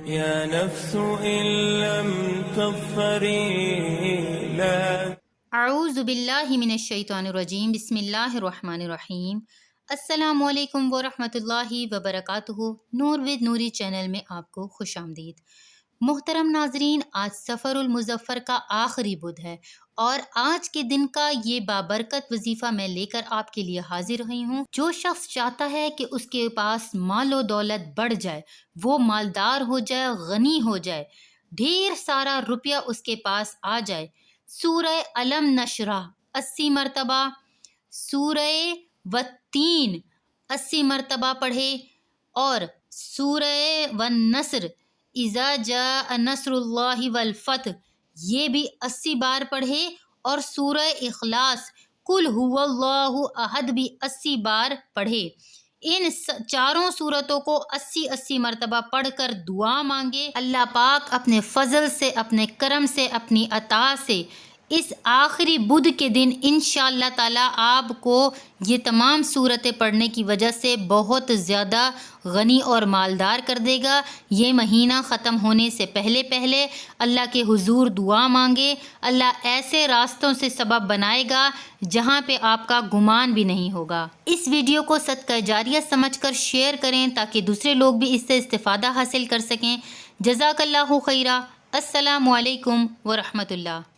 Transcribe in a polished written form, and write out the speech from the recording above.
يا نفس إن لم تظفري لا. اعوذ باللہ من الشیطان الرجیم، بسم اللہ الرحمن الرحیم۔ السلام علیکم ورحمۃ اللہ وبرکاتہ۔ نور ود نوری چینل میں آپ کو خوش آمدید۔ محترم ناظرین، آج سفر المظفر کا آخری بدھ ہے اور آج کے دن کا یہ بابرکت وظیفہ میں لے کر آپ کے لیے حاضر ہوئی ہوں۔ جو شخص چاہتا ہے کہ اس کے پاس مال و دولت بڑھ جائے، وہ مالدار ہو جائے، غنی ہو جائے، ڈھیر سارا روپیہ اس کے پاس آ جائے، سورہ علم نشرح 80 مرتبہ، سورہ والتین 80 مرتبہ پڑھے اور سورہ والنصر اذا جاء نصر اللہ والفتح یہ بھی 80 بار پڑھے اور سورہ اخلاص قل هو اللہ احد بھی 80 بار پڑھے۔ ان چاروں صورتوں کو 80 مرتبہ پڑھ کر دعا مانگے۔ اللہ پاک اپنے فضل سے، اپنے کرم سے، اپنی عطا سے اس آخری بدھ کے دن انشاءاللہ تعالیٰ آپ کو یہ تمام صورتیں پڑھنے کی وجہ سے بہت زیادہ غنی اور مالدار کر دے گا۔ یہ مہینہ ختم ہونے سے پہلے اللہ کے حضور دعا مانگے، اللہ ایسے راستوں سے سبب بنائے گا جہاں پہ آپ کا گمان بھی نہیں ہوگا۔ اس ویڈیو کو صدقہ جاریہ سمجھ کر شیئر کریں تاکہ دوسرے لوگ بھی اس سے استفادہ حاصل کر سکیں۔ جزاک اللہ خیرہ۔ السلام علیکم ورحمۃ اللہ۔